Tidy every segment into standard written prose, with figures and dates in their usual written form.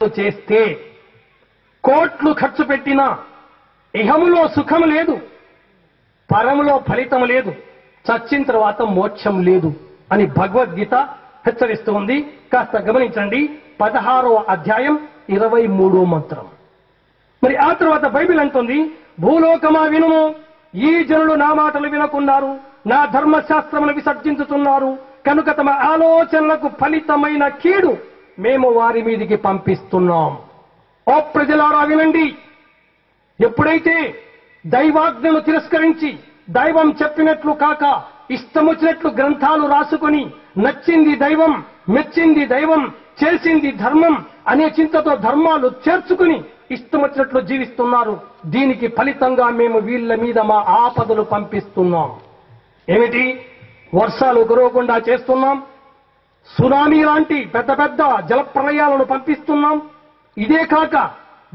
చేస్తే కోట్లు ఖర్చు పెట్టినా ఇహములో సుఖం లేదు, పరములో ఫలితం లేదు, చచ్చిన తర్వాత మోక్షం లేదు అని భగవద్గీత హెచ్చరిస్తోంది. కాస్త గమనించండి. 16వ అధ్యాయం 23వ మంత్రం. మరి ఆ తర్వాత బైబిల్ అంటుంది, భూలోకమా వినుము, ఈ జనులు నా మాటలు వినకున్నారు, నా ధర్మశాస్త్రమును విసర్జించుతున్నారు కనుక తమ ఆలోచనలకు ఫలితమైన కీడు మేము వారి మీదికి పంపిస్తున్నాం. ఓ ప్రజలారా వినండి. ఎప్పుడైతే దైవాజ్ఞను తిరస్కరించి దైవం చెప్పినట్లు కాక ఇష్టం వచ్చినట్లు గ్రంథాలు రాసుకొని నచ్చింది దైవం, మెచ్చింది దైవం, చేసింది ధర్మం అనే చింతతో ధర్మాలు చేర్చుకుని ఇష్టం వచ్చినట్లు జీవిస్తున్నారు. దీనికి ఫలితంగా మేము వీళ్ళ మీద మా ఆపదలు పంపిస్తున్నాం. ఏమిటి? వర్షాలు కురవకుండా చేస్తున్నాం, సునామీ లాంటి పెద్ద పెద్ద జలప్రలయాలను పంపిస్తున్నాం. ఇదే కాక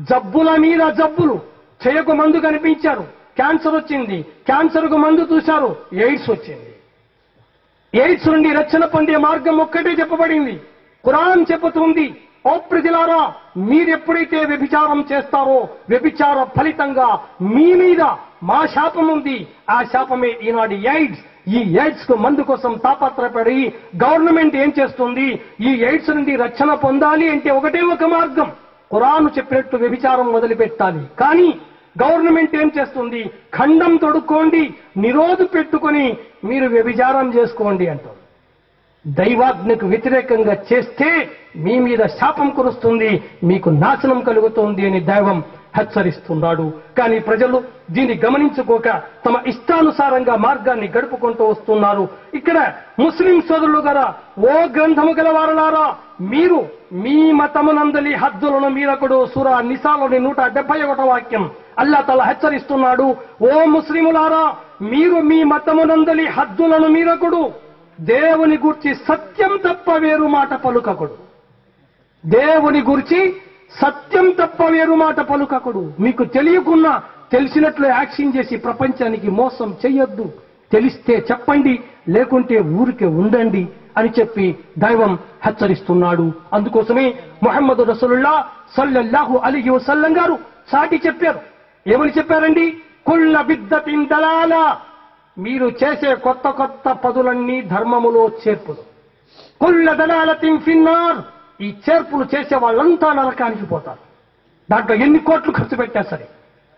జబ్బుల మీద జబ్బులు, చేయకు మందు కనిపించారు, క్యాన్సర్ వచ్చింది, క్యాన్సర్కు మందు చూశారు, ఎయిడ్స్ వచ్చింది. ఎయిడ్స్ నుండి రక్షణ పొందే మార్గం ఒక్కటే చెప్పబడింది. ఖురాన్ చెబుతుంది, ఓ ప్రజలారా మీరెప్పుడైతే వ్యభిచారం చేస్తారో వ్యభిచార ఫలితంగా మీ మీద మా శాపం ఉంది. ఆ శాపమే ఈనాడు ఎయిడ్స్. ఈ ఎయిడ్స్ కు మందు కోసం తాపత్రపడి గవర్నమెంట్ ఏం చేస్తుంది? ఈ ఎయిడ్స్ నుండి రక్షణ పొందాలి అంటే ఒకటే ఒక మార్గం, ఖురాన్ చెప్పినట్టు వ్యభిచారం మొదలుపెట్టాలి. కానీ గవర్నమెంట్ ఏం చేస్తుంది? ఖండం తొడుక్కోండి, నిరోధు పెట్టుకొని మీరు వ్యభిచారం చేసుకోండి అంటారు. దైవాజ్ఞకు వ్యతిరేకంగా చేస్తే మీ మీద శాపం కురుస్తుంది, మీకు నాశనం కలుగుతుంది అని దైవం హెచ్చరిస్తున్నాడు. కానీ ప్రజలు దీన్ని గమనించుకోక తమ ఇష్టానుసారంగా మార్గాన్ని గడుపుకుంటూ వస్తున్నారు. ఇక్కడ ముస్లిం సోదరులు గల ఓ గ్రంథము గల వారలారా, మీరు మీ మతమునందలి హద్దులను మీరకుడు. సూరా నిసాలోని 171వ వాక్యం అల్లాహ్ తఆలా హెచ్చరిస్తున్నాడు, ఓ ముస్లిములారా మీరు మీ మతమునందలి హద్దులను మీరకుడు, దేవుని గూర్చి సత్యం తప్ప వేరు మాట పలుకకుడు. దేవుని గూర్చి సత్యం తప్ప వేరు మాట పలుకకుడు. మీకు తెలియకున్నా తెలిసినట్లు యాక్షన్ చేసి ప్రపంచానికి మోసం చెయ్యొద్దు. తెలిస్తే చెప్పండి, లేకుంటే ఊరికే ఉండండి అని చెప్పి దైవం హెచ్చరిస్తున్నాడు. అందుకోసమే ముహమ్మద్ రసూలుల్లాహ్ సల్లల్లాహు అలైహి వసల్లం గారు సాటి చెప్పారు. ఏమని చెప్పారండి? కుల్ల బిద్దతిన్ దలాలా, మీరు చేసే కొత్త కొత్త పదులన్నీ ధర్మములో చేర్పులు. కుల్ల దలాలతిన్ ఫిన్నార్, ఈ చేర్పులు చేసే వాళ్ళంతా నరకానికి పోతారు. దాంట్లో ఎన్ని కోట్లు ఖర్చు పెట్టా సరే.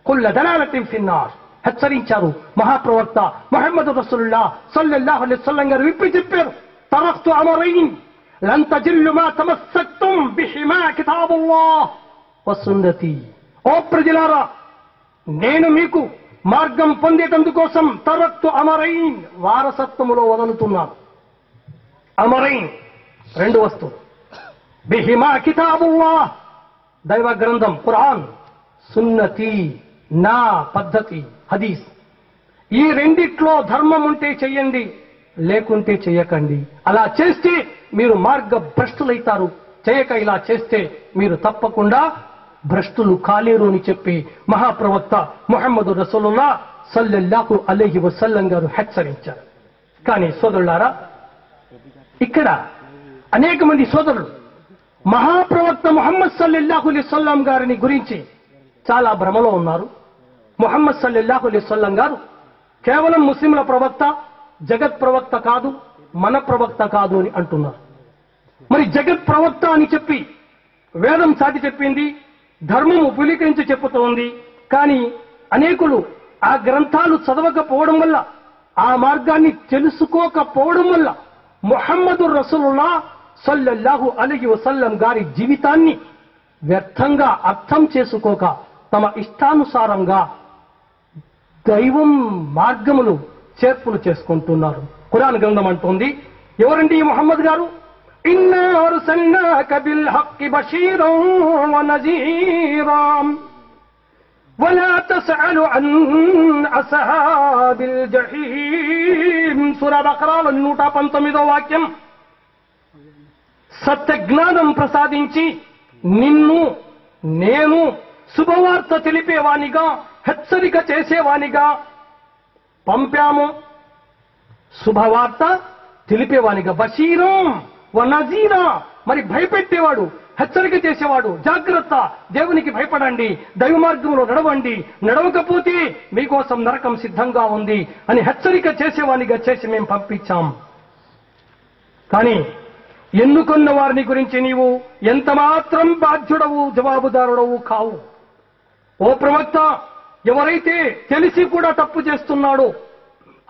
కుల్ల దలాలతిన్ ఫిన్నార్ హెచ్చరించారు మహాప్రవక్త ముహమ్మద్ రసూలుల్లాహ్ సల్లల్లాహు అలైహి వసల్లం గారు. విప్పి చెప్పారు, తరక్తు అమరైన్ లం తజిల్లు మా తమస్సక్తుం బిహిమా కితాబుల్లాహ్ వసున్నతి. ఓ ప్రజలారా, నేను మీకు మార్గం పొందేటందుకోసం తరక్తు అమరైన్, వారసత్వములో వదులుతున్నాను. అమరైన్ రెండు వస్తువులు. బిహిమా కితాబుల్లాహ్ దైవ గ్రంథం ఖురాన్, సున్నతి నా పద్ధతి హదీస్. ఈ రెండిట్లో ధర్మం ఉంటే చెయ్యండి, లేకుంటే చెయ్యకండి. అలా చేస్తే మీరు మార్గ భ్రష్టులైతారు, చేయక ఇలా చేస్తే మీరు తప్పకుండా భ్రష్టులు కాలేరు అని చెప్పి మహాప్రవక్త ముహమ్మద్ రసూలుల్లాహ్ సల్లల్లాహు అలైహి వసల్లం గారు హెచ్చరించారు. కానీ సోదరులారా, ఇక్కడ అనేక మంది సోదరులు మహాప్రవక్త ముహమ్మద్ సల్లల్లాహు అలైహి వసల్లం గారిని గురించి చాలా భ్రమలో ఉన్నారు. ముహమ్మద్ సల్లల్లాహు అలైహి వసల్లం గారు కేవలం ముస్లింల ప్రవక్త, జగత్ ప్రవక్త కాదు, మన ప్రవక్త కాదు అని అంటున్నారు. మరి జగత్ ప్రవక్త అని చెప్పి వేదం సాటి చెప్పింది, ధర్మం ఉపలీకరించి చెప్పుతోంది. కానీ అనేకులు ఆ గ్రంథాలు చదవకపోవడం వల్ల, ఆ మార్గాన్ని తెలుసుకోకపోవడం వల్ల ముహమ్మదు రసూలుల్లాహ్ సల్లల్లాహు అలైహి వసల్లం గారి జీవితాన్ని వ్యర్థంగా అర్థం చేసుకోక తమ ఇష్టానుసారంగా దైవం మార్గములు చేర్పులు చేసుకుంటున్నారు. ఖురాన్ గ్రంథం అంటుంది, ఎవరండి ఈ ముహమ్మద్ గారు? ఇన్నా అర్సల్నాక బిల్ హక్కి బషీరం వ నజీరా వలా తస్అలు అన్ అస్హాబిల్ జహీం. సూరా బకరాలో 119వ వాక్యం. సత్యజ్ఞానం ప్రసాదించి నిన్ను నేను శుభవార్త తెలిపేవానిగా, హెచ్చరిక చేసేవానిగా పంపాము. శుభవార్త తెలిపేవానిగా, బషీరం వ నజీరా, మరి భయపెట్టేవాడు, హెచ్చరిక చేసేవాడు, జాగ్రత్త, దేవునికి భయపడండి, దైవ మార్గంలో నడవండి, నడవకపోతే మీకోసం నరకం సిద్ధంగా ఉంది అని హెచ్చరిక చేసేవానిగా చేసి మేము పంపించాం. కానీ ఎన్నుకున్న వారిని గురించి నీవు ఎంత మాత్రం బాధ్యుడవు, జవాబుదారుడవు కావు. ఓ ప్రవక్త, ఎవరైతే తెలిసి కూడా తప్పు చేస్తున్నాడో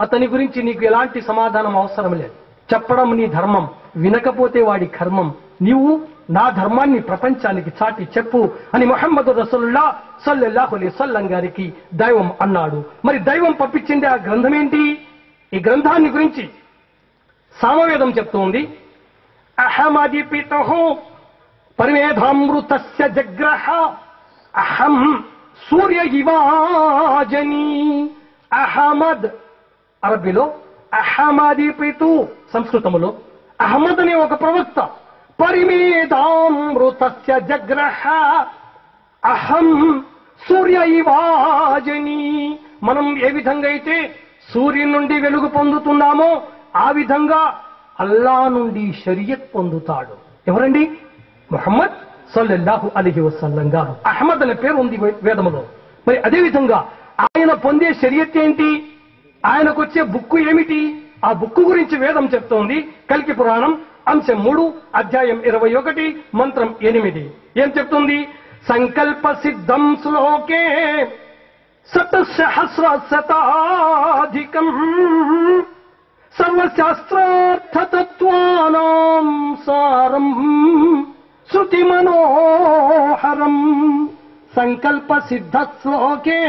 అతని గురించి నీకు ఎలాంటి సమాధానం అవసరం లేదు. చెప్పడం నీ ధర్మం, వినకపోతే వాడి కర్మం. నీవు నా ధర్మాన్ని ప్రపంచానికి చాటి చెప్పు అని ముహమ్మద్ రసూలుల్లాహ్ సల్లల్లాహు అలైహి వసల్లం గారికి దైవం అన్నాడు. మరి దైవం పంపించింది ఆ గ్రంథం ఏంటి? ఈ గ్రంథాన్ని గురించి సామవేదం చెప్తోంది. అహమది పితహు పరిమేధామృతస్య జగ్రహ అహం సూర్య ఇవాజని. అహమద్ అరబీలో, అహమది పితు సంస్కృతములో. అహ్మద్ అనే ఒక ప్రవక్త పరిమేధామృతస్య జగ్రహ అహం సూర్య ఇవాజని. మనం ఏ విధంగా అయితే సూర్యుని నుండి వెలుగు పొందుతున్నామో ఆ విధంగా అల్లా నుండి షరియత్ పొందుతాడు. ఎవరండి? ముహమ్మద్ సల్లల్లాహు అలైహి వసల్లం గారు. అహ్మద్ అనే పేరు ఉంది వేదములో. మరి అదే విధంగా ఆయన పొందే షరియత్ ఏంటి? ఆయనకు వచ్చే బుక్కు ఏమిటి? ఆ బుక్కు గురించి వేదం చెప్తోంది. కల్కి పురాణం అంశం 3 అధ్యాయం 21 మంత్రం 8 ఏం చెప్తుంది? సంకల్ప సిద్ధం శ్లోకే శతసహస్రశతాధికం సర్వశాస్త్రార్థతత్వానాం సారం శృతి మనోహరం. సంకల్ప సిద్ధ శ్లోకే,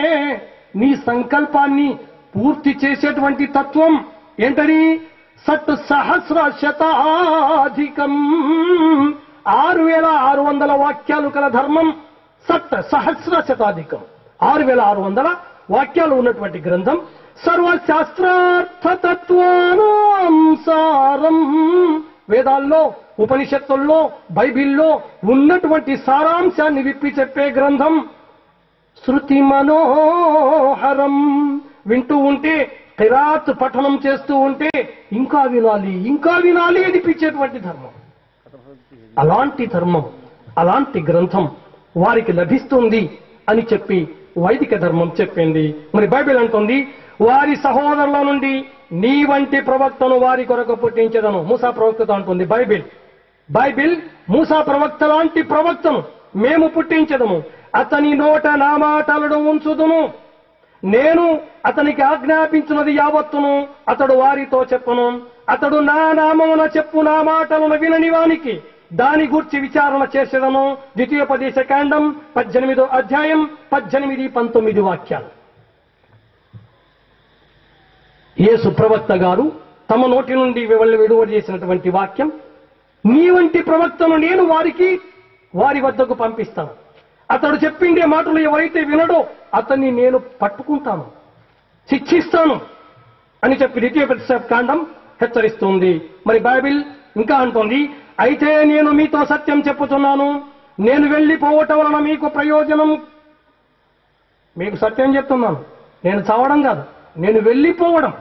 నీ సంకల్పాన్ని పూర్తి చేసేటువంటి తత్వం ఏంటని? సత్ సహస్ర శతాధికం 6600 వాక్యాలు కల ధర్మం. సత్ సహస్ర శతాధికం 6600 వాక్యాలు ఉన్నటువంటి గ్రంథం. సర్వశాస్త్రార్థతత్వానాం సారం, వేదాల్లో, ఉపనిషత్తుల్లో, బైబిల్లో ఉన్నటువంటి సారాంశాన్ని విప్పి చెప్పే గ్రంథం. శృతి మనోహరం, వింటూ ఉంటే, ఖిరాత్ పఠనం చేస్తూ ఉంటే ఇంకా వినాలి, ఇంకా వినాలి అనిపించేటువంటి ధర్మం. అలాంటి ధర్మం, అలాంటి గ్రంథం వారికి లభిస్తుంది అని చెప్పి వైదిక ధర్మం చెప్పింది. మరి బైబిల్ అంటుంది, వారి సహోదరుల నుండి నీ వంటి ప్రవక్తను వారి కొరకు పుట్టించదను. మూసా ప్రవక్తతో అంటుంది బైబిల్ మూసా ప్రవక్త లాంటి ప్రవక్తను మేము పుట్టించదము. అతని నోట నా మాటలను ఉంచుదును. నేను అతనికి ఆజ్ఞాపించినది యావత్తును అతడు వారితో చెప్పును. అతడు నా నామమున చెప్పు నా మాటలను వినని వానికి దాని గూర్చి విచారణ చేసేదను. ద్వితీయోపదేశ కాండం 18వ అధ్యాయం 18, 19 వాక్యాలు. యేసు ప్రవక్త గారు తమ నోటి నుండి వెలువడి చేసినటువంటి వాక్యం, నీ వంటి ప్రవక్తను నేను వారి వద్దకు పంపిస్తాను. అతడు చెప్పిండే మాటలు ఎవరైతే వినడో అతన్ని నేను పట్టుకుంటాను, శిక్షిస్తాను అని చెప్పి ద్వితీయోపదేశ కాండం హెచ్చరిస్తుంది. మరి బైబిల్ ఇంకా అంటోంది, అయితే నేను మీతో సత్యం చెప్పుతున్నాను, నేను వెళ్లిపోవటం వలన మీకు ప్రయోజనం. మీకు సత్యం చెప్తున్నాను, నేను చావడం కాదు, నేను వెళ్ళిపోతాను.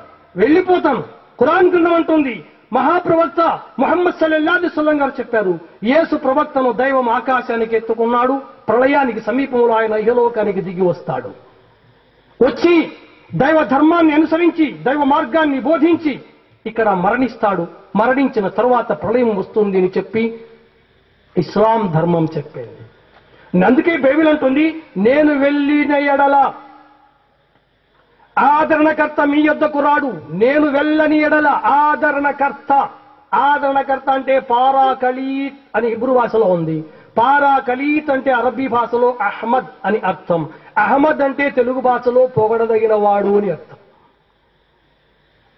ఖురాన్ గ్రంథం అంటుంది, మహాప్రవక్త ముహమ్మద్ సల్లల్లాహు అలైహి వసల్లం గారు చెప్పారు, యేసు ప్రవక్తను దైవం ఆకాశానికి ఎత్తుకున్నాడు, ప్రళయానికి సమీపంలో ఆయన ఇహలోకానికి దిగి వస్తాడు. వచ్చి దైవ ధర్మాన్ని అనుసరించి దైవ మార్గాన్ని బోధించి ఇక్కడ మరణిస్తాడు. మరణించిన తరువాత ప్రళయం వస్తుంది అని చెప్పి ఇస్లాం ధర్మం చెప్పింది. అందుకే బైబిల్ అంటుంది, నేను వెళ్ళిన ఎడల ఆదరణకర్త మీ యొద్దకు రాడు. నేను వెళ్ళని ఎడల ఆదరణకర్త అంటే పారాకలీత్ అని హిబ్రూ భాషలో ఉంది. పారాకలీత్ అంటే అరబీ భాషలో అహ్మద్ అని అర్థం. అహ్మద్ అంటే తెలుగు భాషలో పొగడదగిన వాడు అని అర్థం.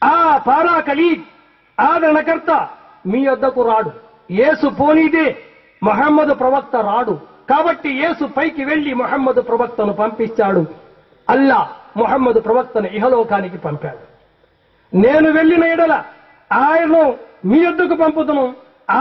ఆ పారాకలీత్ ఆదరణకర్త మీ యొద్దకు రాడు. యేసు పోనీదే, ముహమ్మద్ ప్రవక్త రాడు. కాబట్టి యేసు పైకి వెళ్లి ముహమ్మద్ ప్రవక్తను పంపించాడు. అల్లా ముహమ్మద్ ప్రవక్తను ఇహలోకానికి పంపాడు. నేను వెళ్ళిన ఎడల ఆయనను మీ యొద్దకు పంపుతును.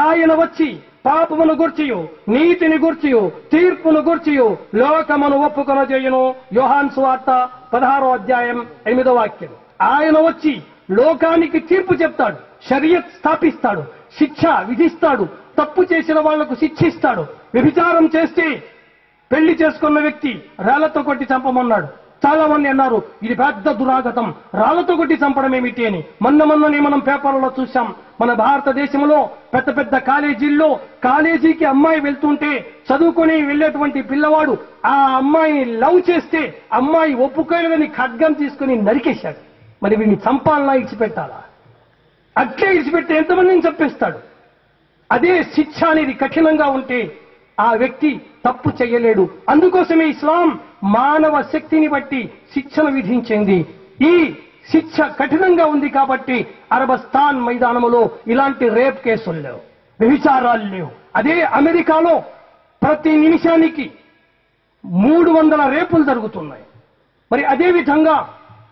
ఆయన వచ్చి పాపమును గూర్చియు నీతిని గూర్చియు తీర్పును గూర్చియు లోకమును ఒప్పుకొనజేయును. యోహాను సువార్త 16వ అధ్యాయం 8వ వాక్యం. ఆయన వచ్చి లోకానికి తీర్పు చెప్తాడు, షరియత్ స్థాపిస్తాడు, శిక్ష విధిస్తాడు, తప్పు చేసిన వాళ్లకు శిక్షిస్తాడు. వ్యభిచారం చేస్తే పెళ్లి చేసుకున్న వ్యక్తి రాళ్లతో కొట్టి చంపమన్నాడు. చాలా మంది అన్నారు ఇది పెద్ద దురాగతం, రాళ్లతో కొట్టి చంపడం ఏమిటి అని. మొన్ననే మనం పేపర్లలో చూశాం. మన భారతదేశంలో పెద్ద పెద్ద కాలేజీల్లో కాలేజీకి అమ్మాయి వెళ్తుంటే చదువుకొని వెళ్లేటువంటి పిల్లవాడు ఆ అమ్మాయిని లవ్ చేస్తే అమ్మాయి ఒప్పుకోలేదని ఖడ్గం తీసుకుని నరికేశాడు. మరి వీడిని చంపాలన్నా ఇడిచిపెట్టాలా? అట్లే ఇడిచిపెడితే ఎంతమందిని చంపేస్తాడు. అదే శిక్ష అనేది కఠినంగా ఉంటే ఆ వ్యక్తి తప్పు చేయలేడు. అందుకోసమే ఇస్లాం మానవ శక్తిని బట్టి శిక్షను విధించింది. ఈ శిక్ష కఠినంగా ఉంది కాబట్టి అరబస్థాన్ మైదానంలో ఇలాంటి రేప్ కేసులు లేవు, వ్యభిచారాలు లేవు. అదే అమెరికాలో ప్రతి నిమిషానికి 300 రేపులు జరుగుతున్నాయి. మరి అదే విధంగా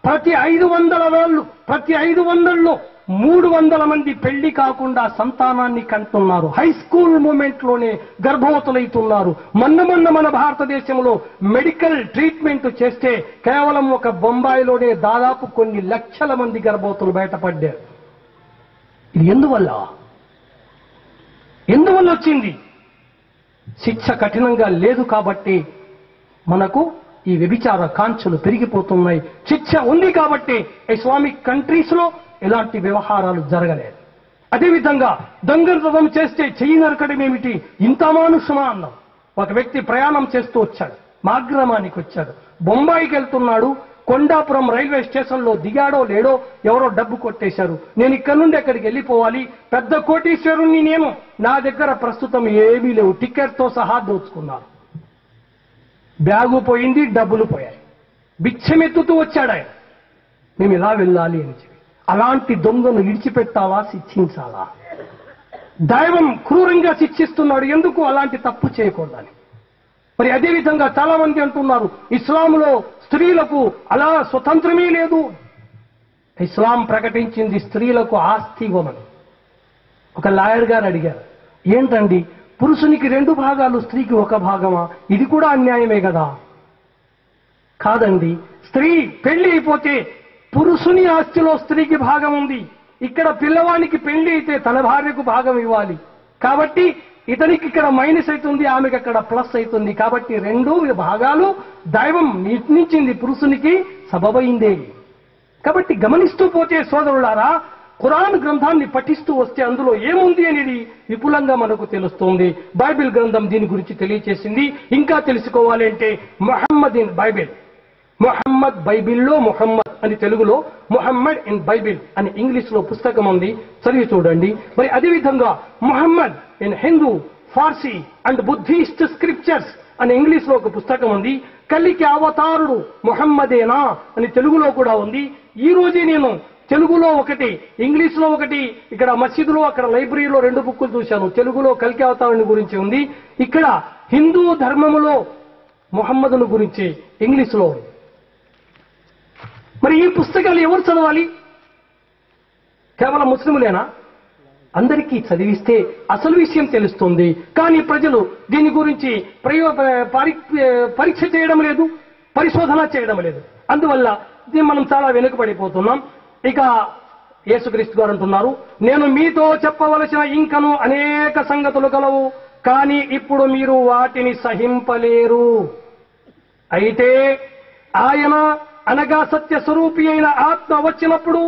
ప్రతి 500లో 300 మంది పెళ్లి కాకుండా సంతానాన్ని కంటున్నారు. హై స్కూల్ మూమెంట్ లోనే గర్భవతులైతున్నారు. మొన్న మన భారతదేశంలో మెడికల్ ట్రీట్మెంట్ చేస్తే కేవలం ఒక బొంబాయిలోనే దాదాపు కొన్ని లక్షల మంది గర్భవతులు బయటపడ్డారు. ఇది ఎందువల్ల వచ్చింది? శిక్ష కఠినంగా లేదు కాబట్టి మనకు ఈ వ్యభిచార కాంక్షలు పెరిగిపోతున్నాయి. శిక్ష ఉంది కాబట్టి ఇస్లామిక్ కంట్రీస్ లో ఇలాంటి వ్యవహారాలు జరగలేదు. అదేవిధంగా దొంగతనం చేస్తే చెయ్యి నరకడం ఏమిటి, ఇంత మానుషమా అన్నాం. ఒక వ్యక్తి ప్రయాణం చేస్తూ వచ్చాడు, మా గ్రామానికి వచ్చాడు. బొంబాయికి వెళ్తున్నాడు. కొండాపురం రైల్వే స్టేషన్ లో దిగాడో లేడో ఎవరో డబ్బు కొట్టేశారు. నేను ఇక్కడ నుండి అక్కడికి వెళ్ళిపోవాలి, పెద్ద కోటీశ్వరుణ్ణి నేను, నా దగ్గర ప్రస్తుతం ఏమీ లేవు, టికెట్ తో సహా దోచుకున్నారు. బ్యాగు పోయింది, డబ్బులు పోయాయి. బిచ్చమెత్తుతూ వచ్చాడు ఆయన. మేము ఇలా వెళ్ళాలి అని చెప్పి. అలాంటి దొంగను విడిచిపెట్టాలా, శిక్షించాలా? దైవం క్రూరంగా శిక్షిస్తున్నాడు. ఎందుకు? అలాంటి తప్పు చేయకూడదని. మరి అదేవిధంగా చాలా మంది అంటున్నారు ఇస్లాంలో స్త్రీలకు అలా స్వతంత్రమే లేదు. ఇస్లాం ప్రకటించింది స్త్రీలకు ఆస్తి ఇవ్వమని. ఒక లాయర్ గారు అడిగారు, ఏంటండి పురుషునికి 2 భాగాలు, స్త్రీకి 1 భాగమా? ఇది కూడా అన్యాయమే కదా? కాదండి, స్త్రీ పెళ్లి అయిపోతే పురుషుని ఆస్తిలో స్త్రీకి భాగం ఉంది. ఇక్కడ పిల్లవానికి పెళ్లి అయితే తన భార్యకు భాగం ఇవ్వాలి. కాబట్టి ఇతనికి ఇక్కడ మైనస్ అవుతుంది, ఆమెకి అక్కడ ప్లస్ అవుతుంది. కాబట్టి 2 భాగాలు దైవం నిర్ణయించింది, పురుషునికి సబబైందే. కాబట్టి గమనిస్తూ పోతే సోదరులారా, ఖురాన్ గ్రంథాన్ని పఠిస్తూ వస్తే అందులో ఏముంది అనేది విపులంగా మనకు తెలుస్తుంది. బైబిల్ గ్రంథం దీని గురించి తెలియచేసింది. ఇంకా తెలుసుకోవాలి అంటే మొహమ్మద్ ఇన్ బైబిల్, మొహమ్మద్ బైబిల్లో మొహమ్మద్ అని తెలుగులో, మొహమ్మద్ ఇన్ బైబిల్ అని ఇంగ్లీష్ లో పుస్తకం ఉంది, చదివి చూడండి. మరి అదేవిధంగా Mohammed in Hindu, Farsi and Buddhist scriptures అని ఇంగ్లీష్ లో ఒక పుస్తకం ఉంది. కలికి అవతారుడు మొహమ్మదేనా అని తెలుగులో కూడా ఉంది. ఈ రోజే నేను తెలుగులో ఒకటి, ఇంగ్లీష్ లో ఒకటి, ఇక్కడ మసీదులో అక్కడ లైబ్రరీలో 2 బుక్కులు చూశాను. తెలుగులో కలికి అవతారుని గురించి ఉంది, ఇక్కడ హిందూ ధర్మములో మొహమ్మదును గురించి ఇంగ్లీష్ లో ఉంది. మరి ఈ పుస్తకాలు ఎవరు చదవాలి? కేవలం ముస్లింలేనా? అందరికీ చదివిస్తే అసలు విషయం తెలుస్తుంది. కానీ ప్రజలు దీని గురించి పరీక్ష చేయడం లేదు, పరిశోధన చేయడం లేదు. అందువల్ల దీన్ని మనం చాలా వెనుకబడిపోతున్నాం. ఇక యేసుక్రీస్తు గారు అంటున్నారు, నేను మీతో చెప్పవలసిన ఇంకను అనేక సంగతులు కలవు, కానీ ఇప్పుడు మీరు వాటిని సహింపలేరు. అయితే ఆయన అనగా సత్య స్వరూపి అయిన ఆత్మ వచ్చినప్పుడు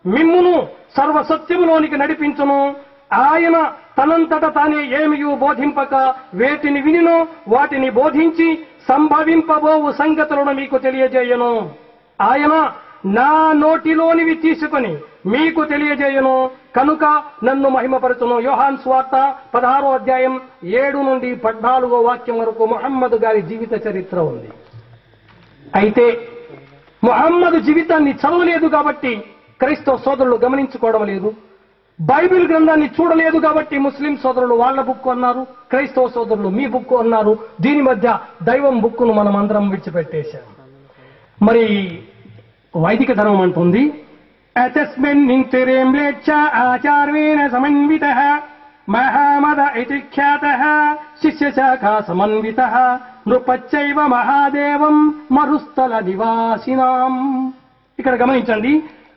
మిమ్మును సర్వసత్యములోనికి నడిపించును. ఆయన తనంతట తానే ఏమియూ బోధింపక వేటిని వినినో వాటిని బోధించి సంభవింపబోవు సంగతులను మీకు తెలియజేయను. ఆయన నా నోటిలోనివి తీసుకొని మీకు తెలియజేయను కనుక నన్ను మహిమపరచును. యోహాన్ స్వార్త 16వ అధ్యాయం 7 నుండి 14వ వాక్యం వరకు ముహమ్మద్ గారి జీవిత చరిత్ర ఉంది. అయితే ముహమ్మద్ జీవితాన్ని చదవలేదు కాబట్టి క్రైస్తవ సోదరులు గమనించుకోవడం లేదు. బైబిల్ గ్రంథాన్ని చూడలేదు కాబట్టి ముస్లిం సోదరులు వాళ్ళ బుక్ అన్నారు, క్రైస్తవ సోదరులు మీ బుక్ అన్నారు. దీని మధ్య దైవం బుక్కును మనం అందరం విడిచిపెట్టేశాం. మరి వైదిక ధర్మం అంటుంది, ఆచార్వేణ సమన్విత మహామద ఇతి ఖ్యాతః శిష్యశాఖా సమన్వితః నృపచ్చైవ మహాదేవం మరుస్థల నివాసినాం. ఇక్కడ గమనించండి,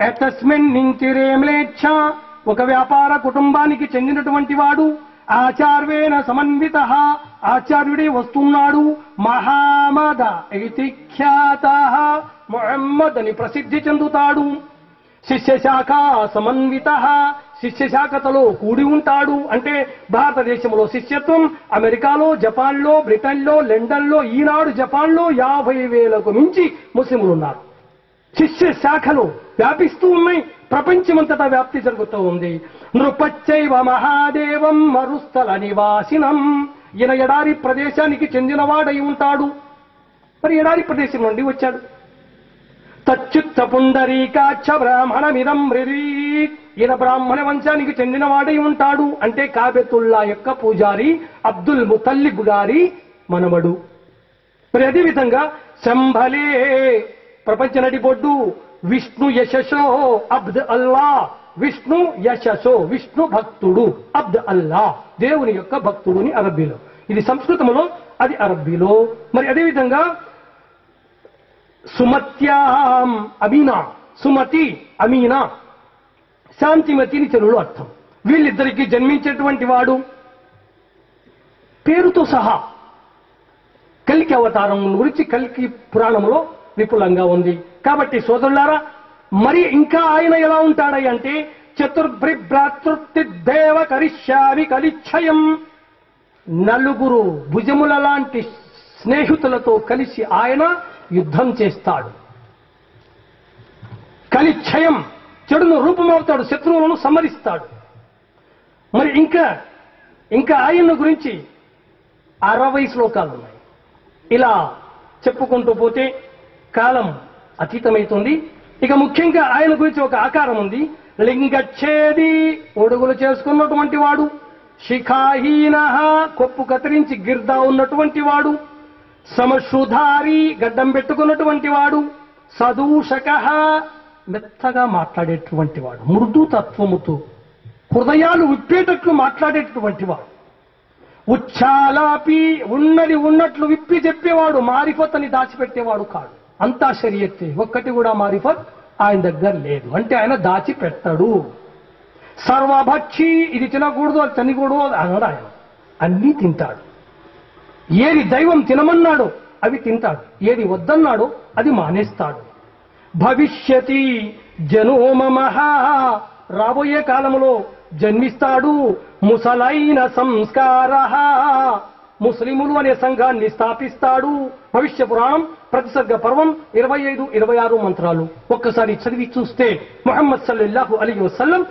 ఎతస్మిన్ నింతిరేమ్లేచ్ఛ, ఒక వ్యాపార కుటుంబానికి చెందినటువంటి వాడు, ఆచార్యేణ సమన్విత, ఆచార్యుడే వస్తున్నాడు. మహామద ఇతి ఖ్యాత, ముహమ్మద్ అని ప్రసిద్ధి చెందుతాడు. శిష్యశాఖ సమన్విత, శిష్యశాఖతలో కూడి ఉంటాడు. అంటే భారతదేశంలో శిష్యత్వం అమెరికాలో, జపాన్లో, బ్రిటన్లో, లండన్లో, ఈనాడు జపాన్లో 50,000కు మించి ముస్లింలు ఉన్నారు. శిష్య శాఖలు వ్యాపిస్తూ ఉన్నాయి. ప్రపంచమంతటా వ్యాప్తి జరుగుతూ ఉంది. నృపచ్చైవ మహాదేవం మరుస్థల నివాసినం, ఈయన ఎడారి ప్రదేశానికి చెందినవాడై ఉంటాడు. మరి ఎడారి ప్రదేశం నుండి వచ్చాడు. తచ్చుత్త పుండరీకాక్ష బ్రాహ్మణమిదం రిరీక్, ఈయన బ్రాహ్మణ వంశానికి చెందినవాడై ఉంటాడు. అంటే కాబెతుల్లా యొక్క పూజారి అబ్దుల్ ముతల్లిబ్ గారి మనవడు. మరి అదేవిధంగా శంభలే, ప్రపంచ నడిబొడ్డు విష్ణు యశశో అబ్ద్ అల్లా, విష్ణు యశశో, విష్ణు భక్తుడు, అబ్ద్ అల్లా దేవుని యొక్క భక్తుడు అని అరబ్బీలో. ఇది సంస్కృతంలో, అది అరబ్బీలో. మరి అదేవిధంగా సుమత్యాం అమీనా, సుమతి అమీనా శాంతిమతిని తెలుగులో అర్థం. వీళ్ళిద్దరికీ జన్మించేటువంటి వాడు పేరుతో సహా కల్కి అవతారం గురించి కల్కి పురాణంలో విపులంగా ఉంది. కాబట్టి సోదరులారా, మరి ఇంకా ఆయన ఎలా ఉంటాడై అంటే చతుర్భ్రాతృదేవ కరిష్యామి కలిక్షయం, నలుగురు భుజముల లాంటి స్నేహితులతో కలిసి ఆయన యుద్ధం చేస్తాడు. కలిక్షయం, చెడును రూపమవుతాడు, శత్రువులను సంహరిస్తాడు. మరి ఇంకా ఆయన గురించి 60 శ్లోకాలు ఉన్నాయి. ఇలా చెప్పుకుంటూ పోతే కాలం అతీతమవుతుంది. ఇక ముఖ్యంగా ఆయన గురించి ఒక ఆకారం ఉంది. లింగచ్ఛేది, ఒడుగులు చేసుకున్నటువంటి వాడు. శిఖాహీన, కొప్పు కత్తిరించి గిర్దా ఉన్నటువంటి వాడు. సమశ్రుధారి, గడ్డం పెట్టుకున్నటువంటి వాడు. సదూషక, మెత్తగా మాట్లాడేటువంటి వాడు, మృదు తత్వముతో హృదయాలు విప్పేటట్లు మాట్లాడేటటువంటి వాడు. ఉచ్చాలాపి, ఉన్నది ఉన్నట్లు విప్పి చెప్పేవాడు, మారిఫతని దాచిపెట్టేవాడు కాడు. అంతా షరియత్తే, ఒక్కటి కూడా మారిఫత్ ఆయన దగ్గర లేదు. అంటే ఆయన దాచిపెట్టడు. సర్వభక్షి, ఇది తినకూడదు అది తినకూడదు అన్నాడు ఆయన, అన్నీ తింటాడు. ఏది దైవం తినమన్నాడో అవి తింటాడు, ఏది వద్దన్నాడో అది మానేస్తాడు. భవిష్యతి జనోమమః, రాబోయే కాలంలో జన్మిస్తాడు. ముసలైన సంస్కార, ముస్లిములు అనే సంఘాన్ని స్థాపిస్తాడు. భవిష్య పురాణం ప్రతిసర్గ పర్వం 25, 26 మంత్రాలు ఒక్కసారి చదివి చూస్తే ముహమ్మద్ సల్లల్లాహు అలైహి వసల్లం